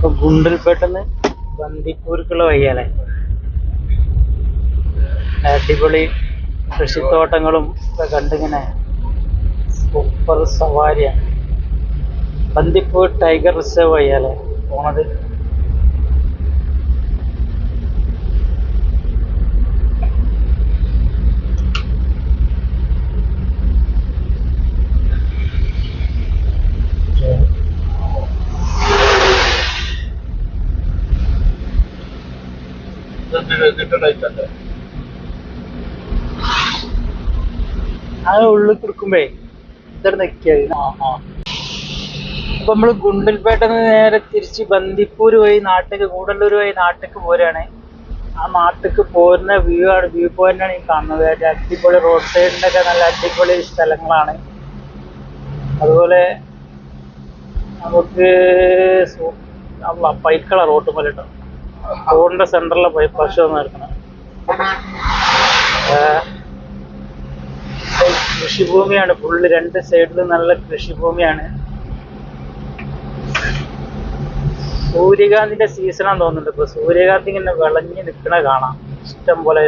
ഇപ്പൊ ഗുണ്ടൽപേട്ടെന്ന് ബന്ദിപ്പൂർക്കുള്ള വഴിയല്ലേ. അടിപൊളി കൃഷിത്തോട്ടങ്ങളും ഒക്കെ കണ്ടിങ്ങനെ സൂപ്പർ സവാരിയാണ്. ബന്ദിപ്പൂർ ടൈഗർ റിസർവ് വഴിയല്ലേ പോണത്. അത് ഉള്ളിൽ കൊടുക്കുമ്പേ ഇതവിടെ നിൽക്കിയത്. അപ്പൊ നമ്മള് ഗുണ്ടൽപേട്ടെന്ന് നേരെ തിരിച്ച് ബന്ദിപ്പൂർ വഴി നാട്ടിലേക്ക്, കൂടല്ലൂർ വഴി നാട്ടിലേക്ക് പോരാണ്. ആ നാട്ടിലേക്ക് പോരുന്ന വ്യൂ പോയിന്റ് ആണ് ഈ കാണുന്നത്. അടിപൊളി റോഡ് സൈഡിന്റെ ഒക്കെ നല്ല അടിപൊളി സ്ഥലങ്ങളാണ്. അതുപോലെ നമുക്ക് പൈക്കള റോട്ട് പോലെ കേട്ടോ, റോഡിന്റെ സെന്ററിലെ പശു വന്ന് എടുക്കണം. കൃഷിഭൂമിയാണ് ഫുള്ള്, രണ്ട് സൈഡിലും നല്ല കൃഷിഭൂമിയാണ്. സൂര്യകാന്തിന്റെ സീസണാന്ന് തോന്നുന്നുണ്ട്. ഇപ്പൊ സൂര്യകാന്തി ഇങ്ങനെ വിളഞ്ഞ് നിൽക്കണ കാണാം ഇഷ്ടം പോലെ.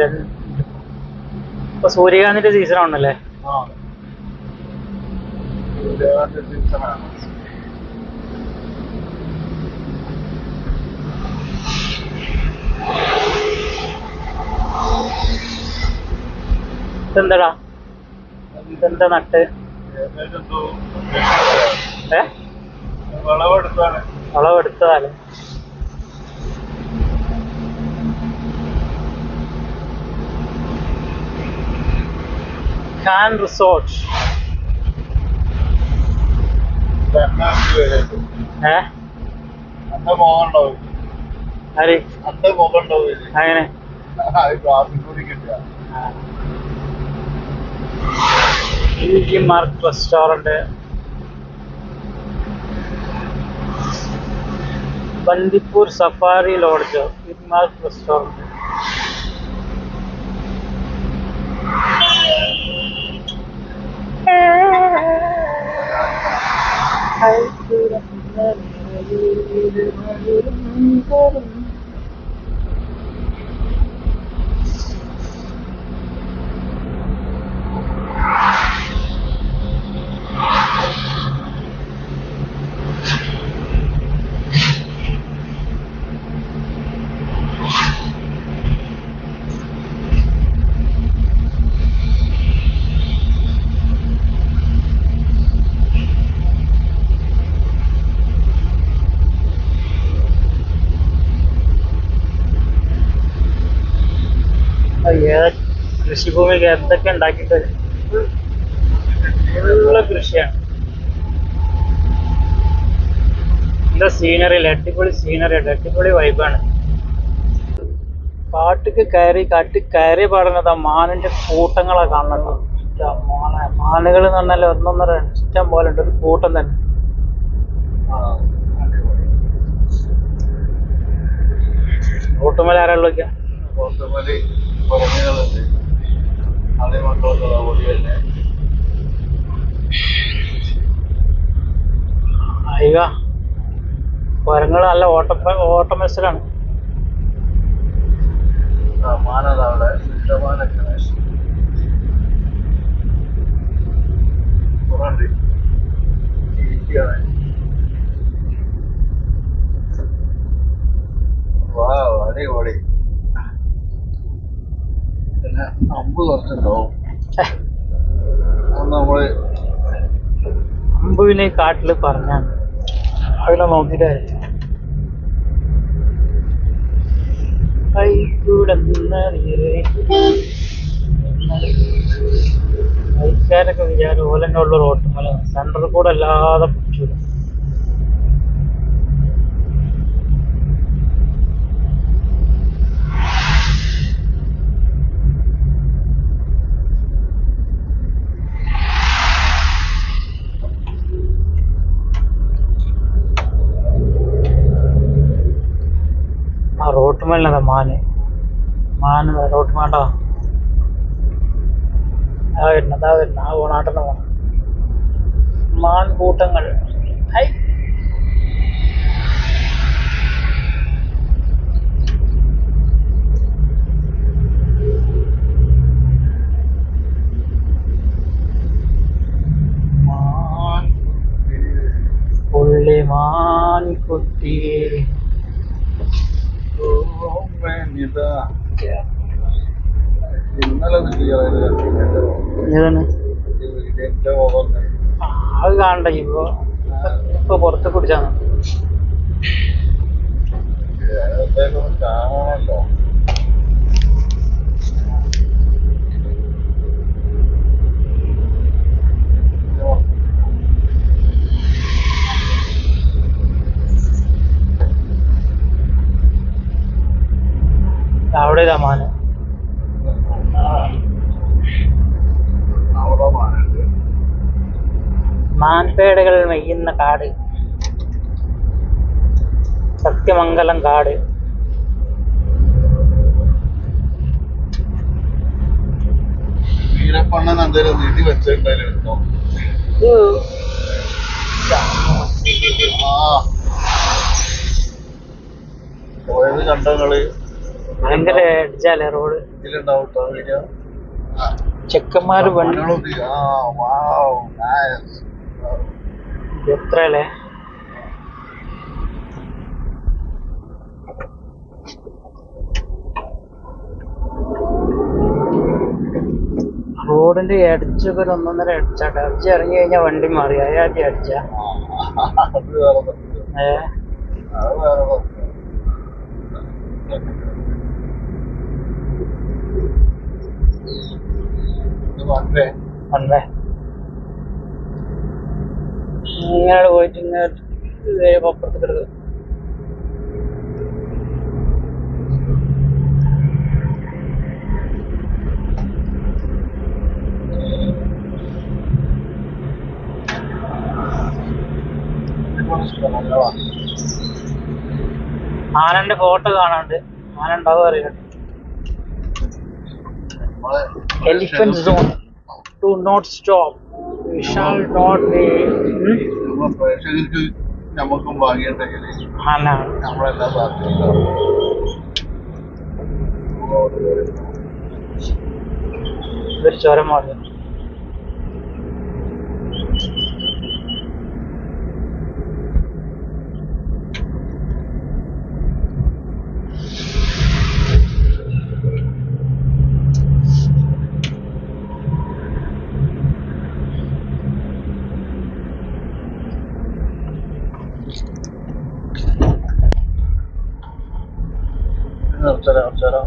ഇപ്പൊ സൂര്യകാന്തിന്റെ സീസൺ ആണല്ലേ. ഇതെന്താടാ, ഇതെന്താ നട്ട്? വളവെടുത്തതാല്ലേ. ഖാൻ റിസോർട്ട്. അങ്ങനെ Mark restaurant, Bandipur safari lodge, Mark restaurant. കൃഷിഭൂമിക്ക് എന്തൊക്കെ ഉണ്ടാക്കിയിട്ട് ഉള്ള കൃഷിയാണ്. എന്താ സീനറി, അടിപൊളി സീനറി, അടിപൊളി വൈബാണ്. കാട്ടിക്ക് കയറി പാടുന്നത് മാനിന്റെ കൂട്ടങ്ങളെ കാണണം. മാനുകൾ എന്ന് പറഞ്ഞാൽ ഒന്നൊന്നര ഇഷ്ടം പോലെ ഉണ്ട്, ഒരു കൂട്ടം തന്നെ. റോട്ടുമല ആരാ വിളിക്കുക? കുരങ്ങൾ നല്ല ഓട്ട മത്സരമാണ്. അടിപൊളി. പിന്നെ അമ്പ് കുറച്ചുണ്ടാവും. നമ്മള് അമ്പുവിനെ കാട്ടില് പറഞ്ഞാണ് അതിനെ നോക്കിട്ട് ബൈക്കാരൊക്കെ വിചാരം ഓലെന്നെ ഉള്ള റോട്ടുമല സെന്ററിൽ കൂടെ അല്ലാതെ പിടിച്ചു. റോട്ടുമല്ലതാ മാന് റോട്ട് വേണ്ടോ. അതാ വരുന്ന ആ ഓണാട്ടന്ന് പോണം. മാൻ കൂട്ടങ്ങൾ. പുള്ളിമാൻ കുട്ടി. ഇന്നലെ ഏതാണ് വീടിന്റെ മുഖം അത് കാണണ്ട ഇപ്പൊ ഇപ്പൊ പുറത്ത് കുടിച്ചാണ്. കാണാനല്ലോ. അവിടെ മാന് അവിടെ മാനുണ്ട്. മാൻപേടകൾ മെയ്യുന്ന കാട്, സത്യമംഗലം കാട്. വീരപ്പണ്ണൻ എന്തേലും നീട്ടി വെച്ചിട്ടുണ്ടോ? ആ പോയത് കണ്ടങ്ങള് ഭയങ്കര അടിച്ചാലേ റോഡ്. ഇതിലുണ്ടാവും കേട്ടോ വീഡിയോ. ചെക്കന്മാര് വണ്ടി എത്രയല്ലേ. റോഡിന്റെ അടിച്ചൊക്കെ ഒരു 1.5 അടിച്ചാട്ടെ. അടിച്ച് ഇറങ്ങി കഴിഞ്ഞാൽ വണ്ടി മാറി അയാദ്യം അടിച്ച. അത് വേറെ സത്യം. അത് വേറെ സത്യം. ഇത് വന്നേ വന്നേ ഇങ്ങനെ പോയിട്ട് ഇങ്ങനെ അപ്പുറത്ത് കിടക്കുക. ആനന്റെ ഫോട്ടോ കാണാണ്ട്. ആന ഉണ്ടാവും അറിയാം. Elephant zone, do not stop, we shall not be. പ്രേക്ഷകർക്ക് നമുക്കും ഭാഗ്യമുണ്ടെങ്കിൽ ആന നമ്മളെല്ലാം സാധിക്കും. ഇതൊരു ചുരം മാറി. നിർത്തരാം